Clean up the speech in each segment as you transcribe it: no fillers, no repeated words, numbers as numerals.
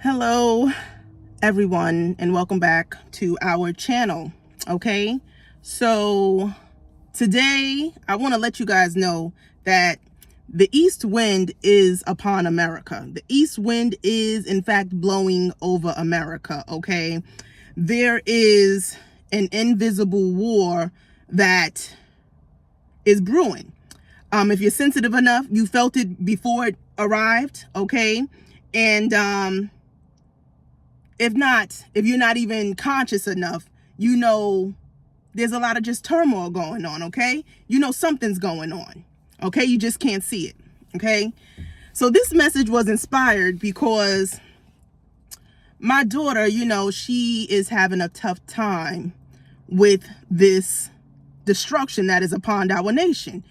Hello everyone, and welcome back to our channel. Okay, so today I want to let you guys know that the east wind is upon America. The east wind is in fact blowing over America. Okay, there is an invisible war that is brewing. If you're sensitive enough, you felt it before it arrived. Okay, and if not, if you're not even conscious enough, you know there's a lot of just turmoil going on. Okay, you know something's going on. Okay, you just can't see it. Okay, so this message was inspired because my daughter, she is having a tough time with this destruction that is upon our nation.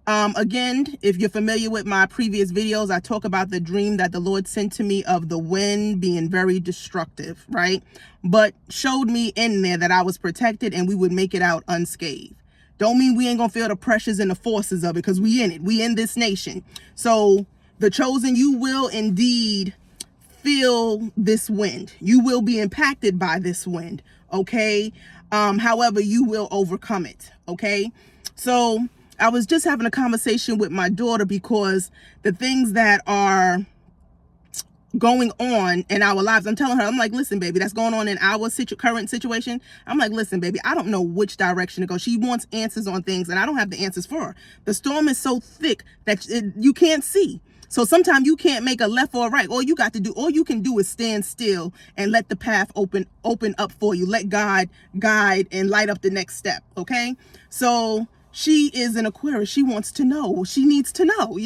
Again, if you're familiar with my previous videos, I talk about the dream that the Lord sent to me of the wind being very destructive, right? But showed me in there that I was protected and we would make it out unscathed. Don't mean we ain't gonna feel the pressures and the forces of it, because we in it. We in this nation. So the chosen, you will indeed feel this wind. You will be impacted by this wind, okay? However, you will overcome it, okay? So I was just having a conversation with my daughter because the things that are going on in our lives, I'm telling her, I'm like, listen, baby, that's going on in our current situation. I'm like, listen, baby, I don't know which direction to go. She wants answers on things and I don't have the answers for her. The storm is so thick that you can't see. So sometimes you can't make a left or a right. All you can do is stand still and let the path open up for you. Let God guide and light up the next step. Okay. So she is an Aquarius. She wants to know. She needs to know,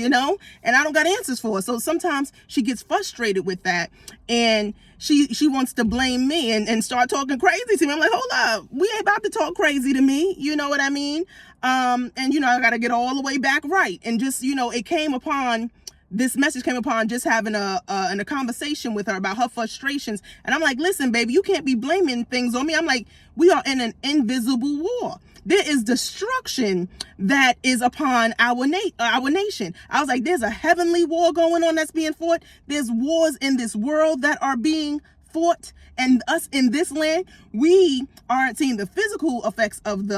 and I don't got answers for her. So sometimes she gets frustrated with that and she wants to blame me and start talking crazy to me. I'm like, hold up. We ain't about to talk crazy to me. You know what I mean? And I got to get all the way back right. And just, this message came upon just having a conversation with her about her frustrations. And I'm like, listen, baby, you can't be blaming things on me. I'm like, we are in an invisible war. There is destruction that is upon our nation. I was like, there's a heavenly war going on that's being fought. There's wars in this world that are being fought, and us in this land, we aren't seeing the physical effects of the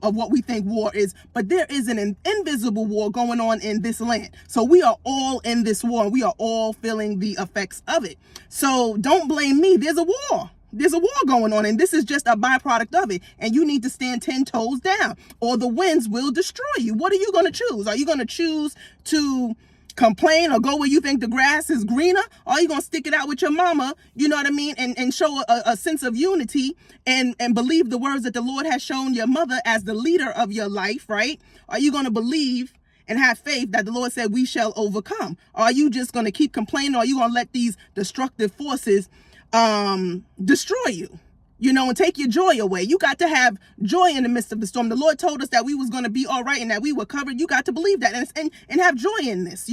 of what we think war is, but there is an invisible war going on in this land. So we are all in this war and we are all feeling the effects of it. So don't blame me. There's a war. There's a war going on, and this is just a byproduct of it. And you need to stand 10 toes down, or the winds will destroy you. What are you going to choose? Are you going to choose to complain or go where you think the grass is greener? Or are you going to stick it out with your mama, you know what I mean, and show a sense of unity and believe the words that the Lord has shown your mother as the leader of your life, right? Are you going to believe and have faith that the Lord said we shall overcome? Or are you just going to keep complaining? Or are you going to let these destructive forces destroy you, and take your joy away? You got to have joy in the midst of the storm. The Lord told us that we was going to be all right and that we were covered. You got to believe that and have joy in this,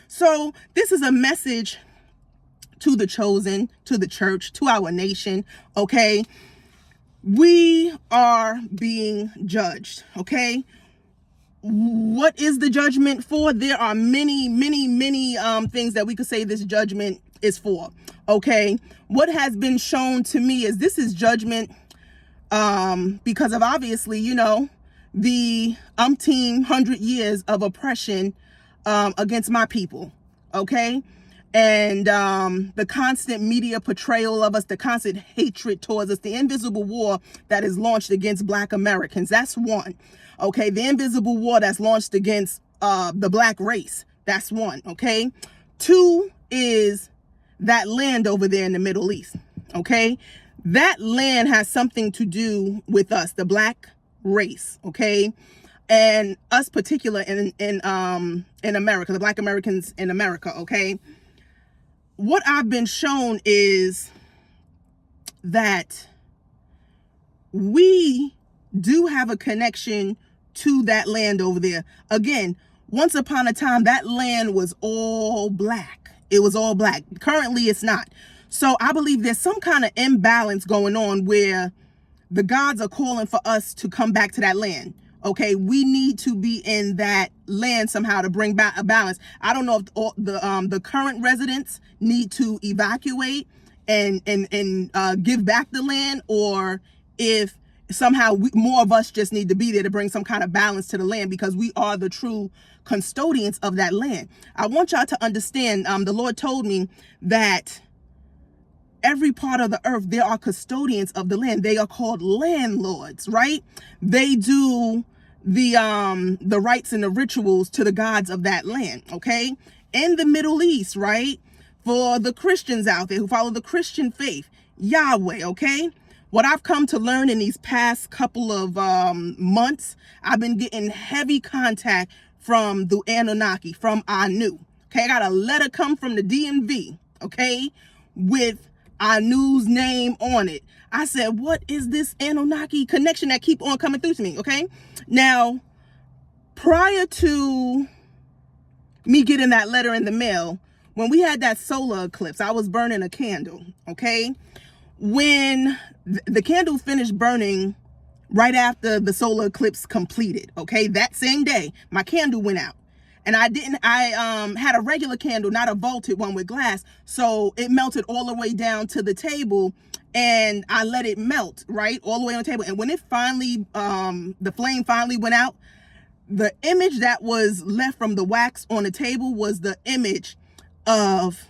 So this is a message to the chosen, to the church, to our nation. Okay. We are being judged. Okay. What is the judgment for? There are many things that we could say this judgment is for. Okay, what has been shown to me is this is judgment because of obviously, the umpteen 100 years of oppression against my people. Okay, and the constant media portrayal of us, the constant hatred towards us, the invisible war that is launched against Black Americans. That's one. Okay, the invisible war that's launched against the Black race. That's one. Okay, two is that land over there in the Middle East. Okay, that land has something to do with us, the Black race. Okay, and us particular in America, the Black Americans in America. Okay, what I've been shown is that we do have a connection to that land over there. Again, once upon a time, that land was all Black. It was all Black. Currently, it's not. So I believe there's some kind of imbalance going on where the gods are calling for us to come back to that land. Okay, we need to be in that land somehow to bring back a balance. I don't know if all the current residents need to evacuate and give back the land, or if somehow more of us just need to be there to bring some kind of balance to the land, because we are the true custodians of that land. I want y'all to understand, the Lord told me that every part of the earth, there are custodians of the land. They are called landlords, right? They do the rites and the rituals to the gods of that land, okay? In the Middle East, right? For the Christians out there who follow the Christian faith, Yahweh, okay? What I've come to learn in these past couple of months, I've been getting heavy contact from the Anunnaki, from Anu. Okay, I got a letter come from the DMV, okay, with Anu's name on it. I said, what is this Anunnaki connection that keep on coming through to me, okay? Now, prior to me getting that letter in the mail, when we had that solar eclipse, I was burning a candle, okay? When the candle finished burning right after the solar eclipse completed, okay, that same day, my candle went out. And I had a regular candle, not a vaulted one with glass. So it melted all the way down to the table, and I let it melt, right, all the way on the table. And when it finally, the flame finally went out, the image that was left from the wax on the table was the image of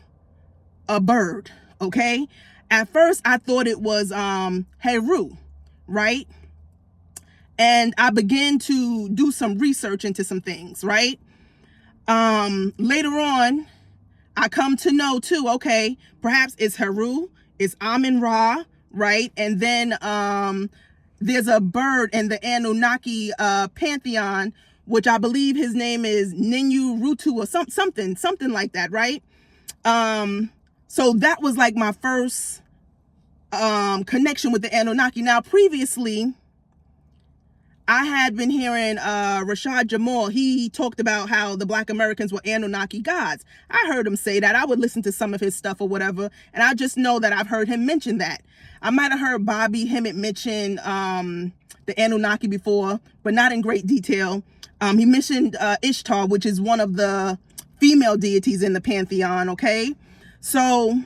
a bird, okay? At first, I thought it was Neteru, right? And I began to do some research into some things, right? Later on, I come to know too, okay, perhaps it's Heru, it's Amun-Ra, right? And then there's a bird in the Anunnaki pantheon, which I believe his name is Neteru or something like that, right? So that was like my first connection with the Anunnaki. Now, previously, I had been hearing Rashad Jamal. He talked about how the Black Americans were Anunnaki gods. I heard him say that. I would listen to some of his stuff or whatever, and I just know that I've heard him mention that. I might have heard Bobby Hemmett mention the Anunnaki before, but not in great detail. He mentioned Ishtar, which is one of the female deities in the pantheon, okay? So,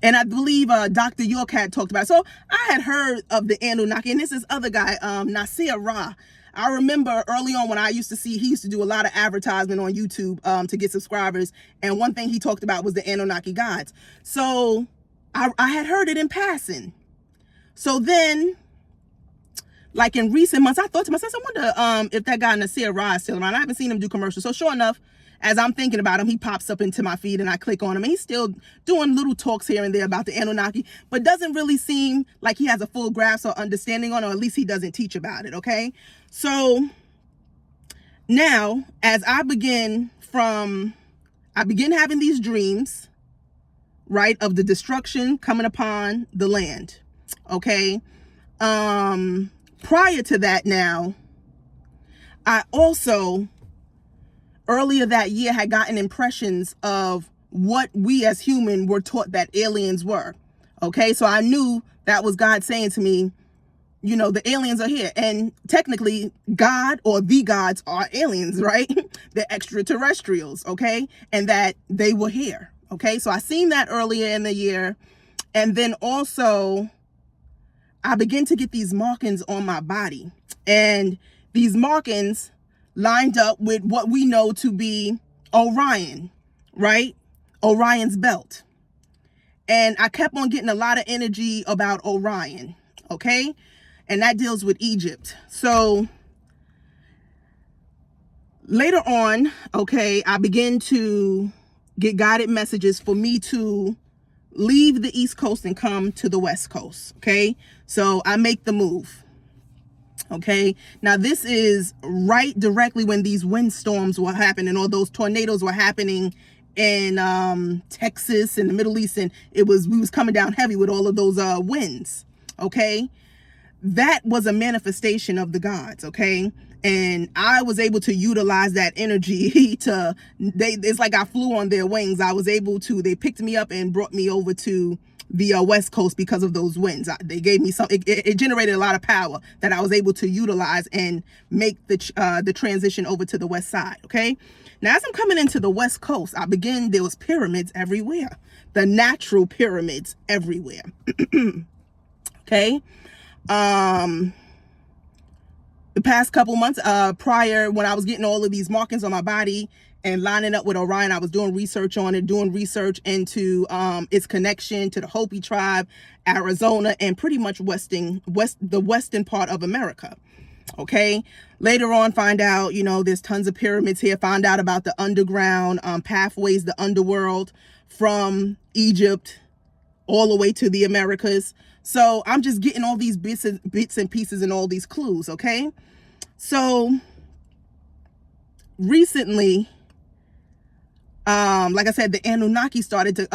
and I believe Dr. York had talked about it. So I had heard of the Anunnaki, and this is other guy, Neteru. I remember early on when I used to see, he used to do a lot of advertisement on YouTube to get subscribers. And one thing he talked about was the Anunnaki gods. So I had heard it in passing. So then, like in recent months, I thought to myself, I wonder if that guy Neteru is still around. I haven't seen him do commercials. So sure enough, as I'm thinking about him, he pops up into my feed and I click on him. And he's still doing little talks here and there about the Anunnaki, but doesn't really seem like he has a full grasp or understanding on it, or at least he doesn't teach about it, okay? So now, as I begin having these dreams, right, of the destruction coming upon the land, okay? Prior to that now, I also earlier that year had gotten impressions of what we as human were taught that aliens were. Okay, so I knew that was God saying to me, you know, the aliens are here. And technically, God or the gods are aliens, right? They're extraterrestrials, okay? And that they were here, okay? So I seen that earlier in the year. And then also, I began to get these markings on my body. And these markings lined up with what we know to be Orion, right? Orion's belt. And I kept on getting a lot of energy about Orion, okay? And that deals with Egypt. So later on, okay, I begin to get guided messages for me to leave the East Coast and come to the West Coast, okay? So I make the move. Okay, now this is right directly when these windstorms were happening, or those tornadoes were happening in Texas and the Middle East, and we was coming down heavy with all of those winds. Okay, that was a manifestation of the gods. Okay, and I was able to utilize that energy it's like I flew on their wings. I was able to, they picked me up and brought me over to the West Coast because of those winds. They gave me some, it generated a lot of power that I was able to utilize and make the transition over to the west side, okay? Now, as I'm coming into the West Coast, there was pyramids everywhere. The natural pyramids everywhere, okay? The past couple months prior, when I was getting all of these markings on my body and lining up with Orion, I was doing research on it, doing research into its connection to the Hopi tribe, Arizona, and pretty much the western part of America. Okay. Later on, find out, there's tons of pyramids here. Find out about the underground pathways, the underworld from Egypt all the way to the Americas. So I'm just getting all these bits and pieces and all these clues, okay? So recently, like I said, the Anunnaki started to,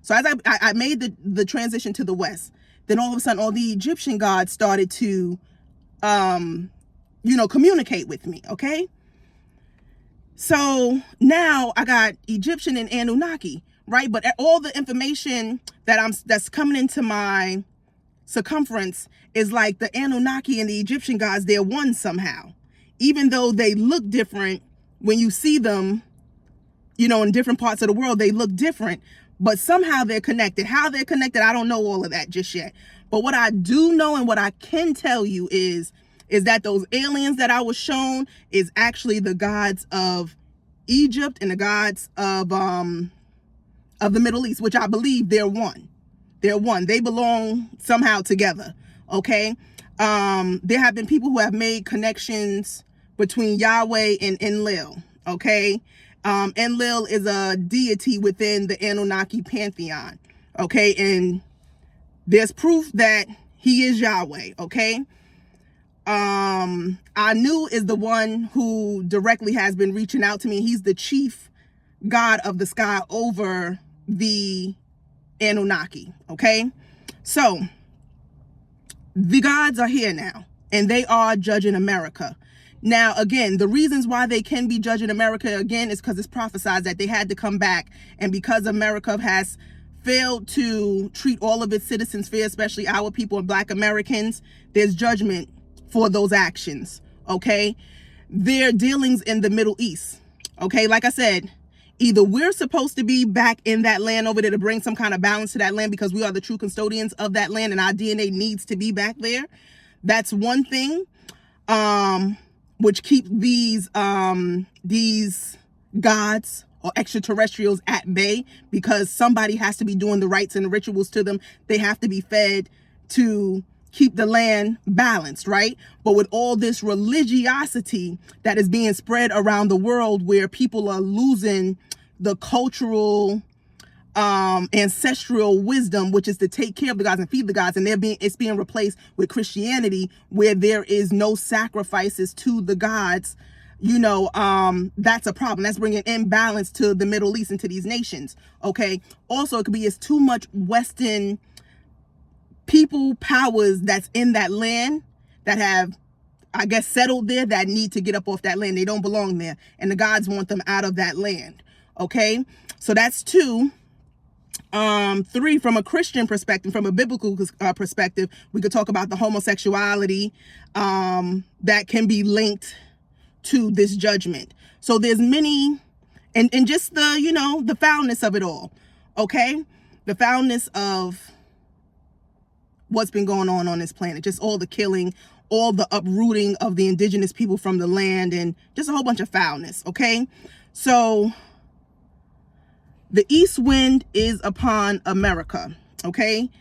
So as I made the transition to the West, then all of a sudden all the Egyptian gods started to, communicate with me, okay? So now I got Egyptian and Anunnaki, right? But all the information that's coming into my circumference is like the Anunnaki and the Egyptian gods, they're one somehow. Even though they look different when you see them, in different parts of the world, they look different, but somehow they're connected. How they're connected, I don't know all of that just yet. But what I do know and what I can tell you is that those aliens that I was shown is actually the gods of Egypt and the gods of the Middle East, which I believe they're one. They're one. They belong somehow together. Okay. There have been people who have made connections between Yahweh and Enlil. Okay. Enlil is a deity within the Anunnaki pantheon. Okay. And there's proof that he is Yahweh. Okay. Anu is the one who directly has been reaching out to me. He's the chief god of the sky over the Anunnaki. Okay. So the gods are here now and they are judging America. Now, again, the reasons why they can be judging America again is because it's prophesied that they had to come back. And because America has failed to treat all of its citizens fair, especially our people and Black Americans, there's judgment for those actions. Okay. Their dealings in the Middle East. Okay. Like I said, either we're supposed to be back in that land over there to bring some kind of balance to that land because we are the true custodians of that land and our DNA needs to be back there. That's one thing, which keep these gods or extraterrestrials at bay, because somebody has to be doing the rites and the rituals to them. They have to be fed to keep the land balanced, right? But with all this religiosity that is being spread around the world, where people are losing the cultural ancestral wisdom, which is to take care of the gods and feed the gods, and it's being replaced with Christianity, where there is no sacrifices to the gods, that's a problem. That's bringing imbalance to the Middle East and to these nations. Okay. Also, it could be it's too much Western people powers that's in that land that have, I guess, settled there, that need to get up off that land. They don't belong there, and the gods want them out of that land. Okay. So that's 2. 3, from a Christian perspective, from a biblical perspective, we could talk about the homosexuality that can be linked to this judgment. So there's many, and just the foulness of it all. Okay. The foulness of what's been going on this planet, just all the killing, all the uprooting of the indigenous people from the land, and just a whole bunch of foulness. Okay. So the east wind is upon America. Okay.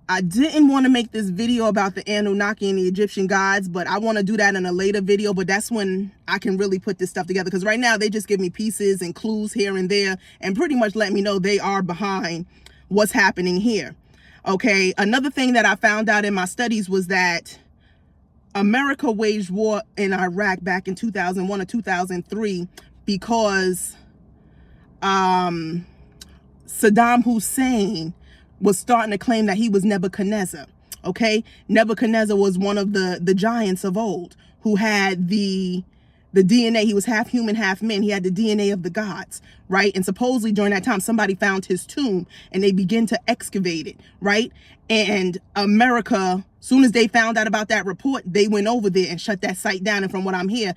I didn't want to make this video about the Anunnaki and the Egyptian gods, but I want to do that in a later video. But that's when I can really put this stuff together, because right now they just give me pieces and clues here and there and pretty much let me know they are behind what's happening here. Okay. Another thing that I found out in my studies was that America waged war in Iraq back in 2001 or 2003 because Saddam Hussein was starting to claim that he was Nebuchadnezzar. Okay. Nebuchadnezzar was one of the giants of old who had the the DNA. He was half human, half man. He had the DNA of the gods, right? And supposedly during that time, somebody found his tomb and they began to excavate it, right? And America, soon as they found out about that report, they went over there and shut that site down. And from what I hear,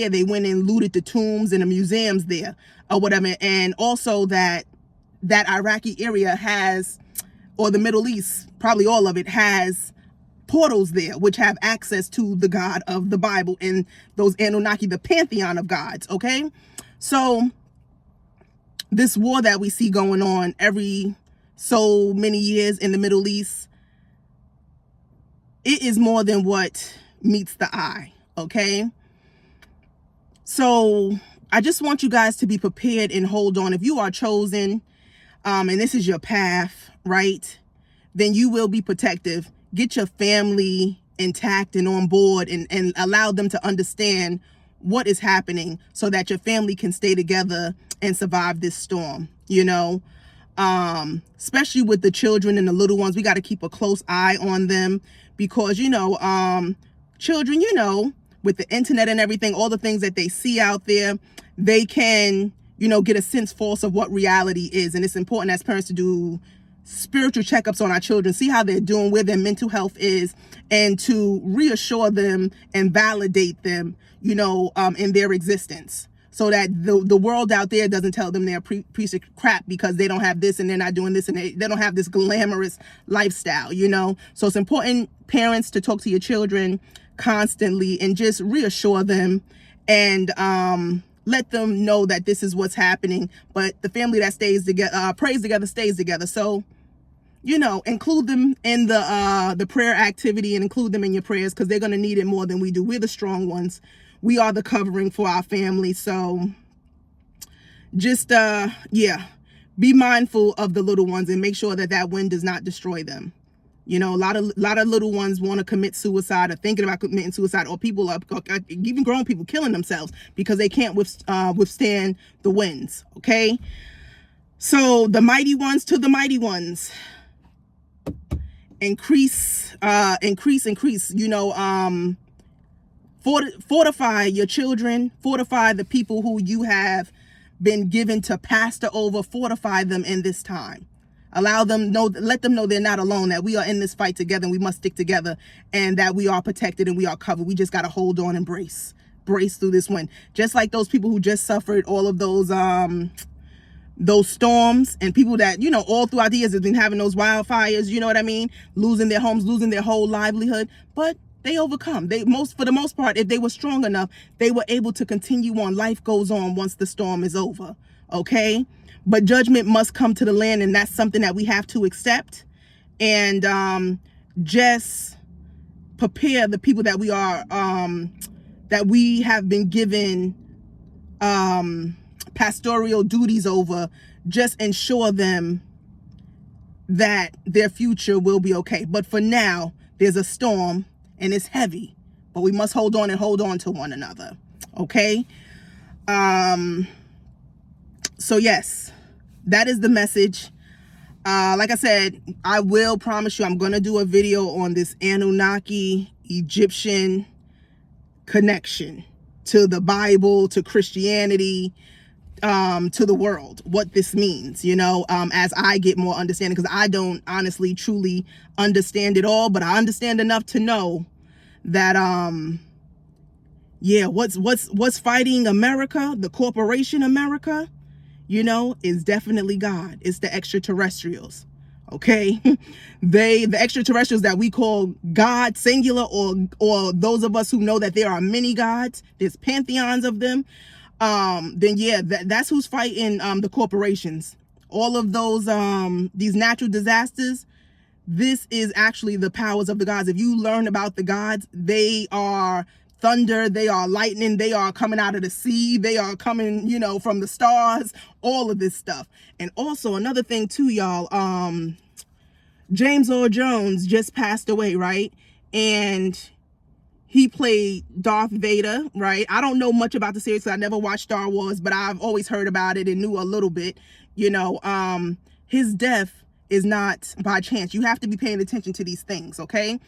they went and looted the tombs and the museums there or whatever. And also that Iraqi area has, or the Middle East, probably all of it has portals there, which have access to the God of the Bible and those Anunnaki, the pantheon of gods, okay? So this war that we see going on every so many years in the Middle East, it is more than what meets the eye, okay? So I just want you guys to be prepared and hold on. If you are chosen, and this is your path, right, then you will be protective. Get your family intact and on board, and allow them to understand what is happening so that your family can stay together and survive this storm, you know. Especially with the children and the little ones, we got to keep a close eye on them because, you know, children, you know, with the internet and everything, all the things that they see out there, they can, you know, get a sense false of what reality is. And it's important as parents to do spiritual checkups on our children, see how they're doing, where their mental health is, and to reassure them and validate them, you know, in their existence, so that the world out there doesn't tell them they're a piece of crap because they don't have this and they're not doing this and they don't have this glamorous lifestyle, you know. So it's important, parents, to talk to your children constantly and just reassure them and let them know that this is what's happening. But the family that stays together, prays together, stays together. So, you know, include them in the prayer activity and include them in your prayers because they're going to need it more than we do. We're the strong ones. We are the covering for our family. So just, yeah, be mindful of the little ones and make sure that that wind does not destroy them. You know, a lot of little ones want to commit suicide or thinking about committing suicide, or people are, even grown people, killing themselves because they can't withstand the winds. Okay. So the mighty ones to the mighty ones, increase, you know, fortify your children, fortify the people who you have been given to pastor over, fortify them in this time. Allow them let them know they're not alone, that we are in this fight together and we must stick together, and that we are protected and we are covered. We just got to hold on and brace through this wind. Just like those people who just suffered all of those storms, and people that, you know, all throughout the years have been having those wildfires, you know what I mean? Losing their homes, losing their whole livelihood, but they overcome. For the most part, if they were strong enough, they were able to continue on. Life goes on once the storm is over. Okay. But judgment must come to the land, and that's something that we have to accept. And just prepare the people that we are, that we have been given pastoral duties over. Just ensure them that their future will be okay. But for now, there's a storm and it's heavy, but we must hold on and hold on to one another. Okay. So yes, that is the message. Like I said, I will promise you I'm going to do a video on this Anunnaki Egyptian connection to the Bible, to Christianity, to the world, what this means, you know, as I get more understanding, because I don't honestly truly understand it all, but I understand enough to know that yeah, what's fighting America, the corporation America, you know, is definitely God. It's the extraterrestrials. Okay. The extraterrestrials that we call God, singular, or those of us who know that there are many gods, there's pantheons of them. Then yeah, that's who's fighting the corporations. All of those these natural disasters, this is actually the powers of the gods. If you learn about the gods, they are thunder, they are lightning, they are coming out of the sea, they are coming, you know, from the stars, all of this stuff. And also another thing too, y'all, James Earl Jones just passed away, right? And he played Darth Vader, right? I don't know much about the series because I never watched Star Wars, but I've always heard about it and knew a little bit, you know. His death is not by chance. You have to be paying attention to these things, okay?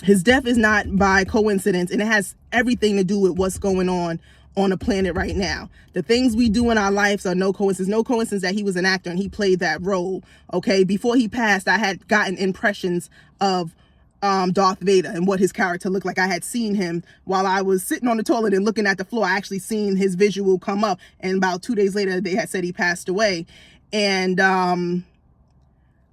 His death is not by coincidence, and it has everything to do with what's going on the planet right now. The things we do in our lives are no coincidence. No coincidence that he was an actor and he played that role. Okay, before he passed, I had gotten impressions of Darth Vader and what his character looked like. I had seen him while I was sitting on the toilet and looking at the floor. I actually seen his visual come up, and about 2 days later they had said he passed away. And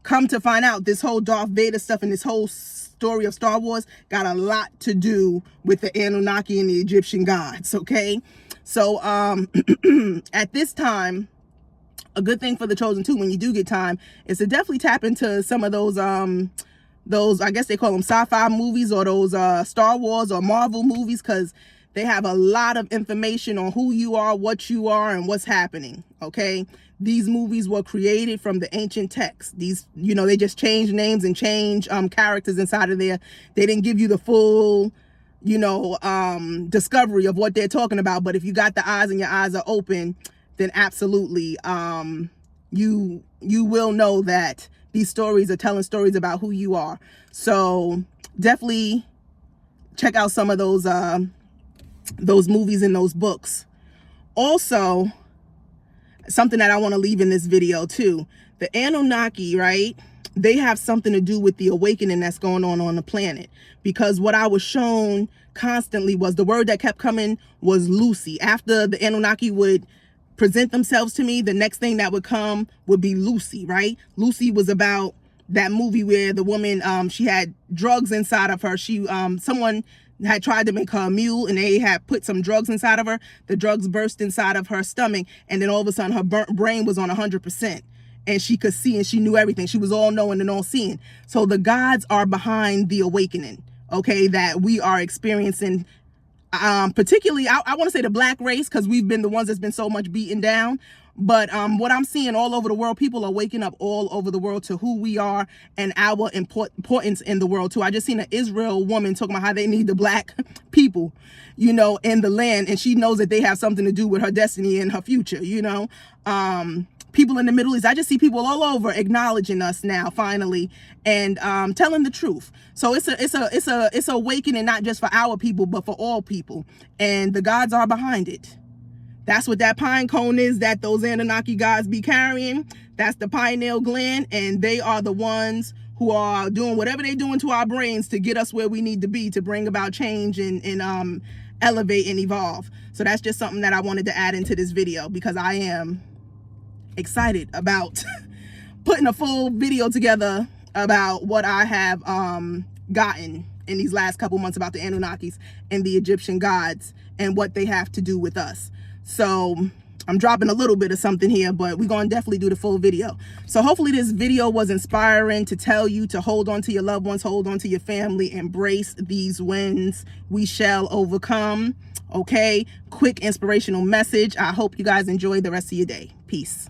come to find out, this whole Darth Vader stuff and this whole story of Star Wars got a lot to do with the Anunnaki and the Egyptian gods. Okay, so at this time, a good thing for the chosen too, when you do get time, is to definitely tap into some of those I guess they call them sci-fi movies, or those Star Wars or Marvel movies, because they have a lot of information on who you are, what you are, and what's happening. Okay, these movies were created from the ancient texts. These, you know, they just change names and change characters inside of there. They didn't give you the full, you know, discovery of what they're talking about. But if you got the eyes and your eyes are open, then absolutely you will know that these stories are telling stories about who you are. So definitely check out some of those movies and those books. Also, something that I want to leave in this video too, the Anunnaki, right? They have something to do with the awakening that's going on the planet, because what I was shown constantly was the word that kept coming was Lucy. After the Anunnaki would present themselves to me, the next thing that would come would be Lucy, right? Lucy was about that movie where the woman, she had drugs inside of her. She, someone had tried to make her a mule, and they had put some drugs inside of her. The drugs burst inside of her stomach, and then all of a sudden her brain was on 100%, and she could see and she knew everything. She was all knowing and all seeing. So the gods are behind the awakening, okay, that we are experiencing. Particularly, I want to say the black race, because we've been the ones that's been so much beaten down. But what I'm seeing all over the world, people are waking up all over the world to who we are and our importance in the world too. I just seen an Israel woman talking about how they need the black people, you know, in the land, and she knows that they have something to do with her destiny and her future, you know. People in the Middle East, I just see people all over acknowledging us now, finally, and telling the truth. So it's awakening, not just for our people, but for all people, and the gods are behind it. That's what that pine cone is that those Anunnaki gods be carrying. That's the pineal gland, and they are the ones who are doing whatever they're doing to our brains to get us where we need to be, to bring about change and elevate and evolve. So that's just something that I wanted to add into this video, because I am excited about putting a full video together about what I have gotten in these last couple months about the Anunnakis and the Egyptian gods and what they have to do with us. So I'm dropping a little bit of something here, but we're going to definitely do the full video. So hopefully this video was inspiring to tell you to hold on to your loved ones, hold on to your family, embrace these wins. We shall overcome. Okay, quick inspirational message. I hope you guys enjoy the rest of your day. Peace.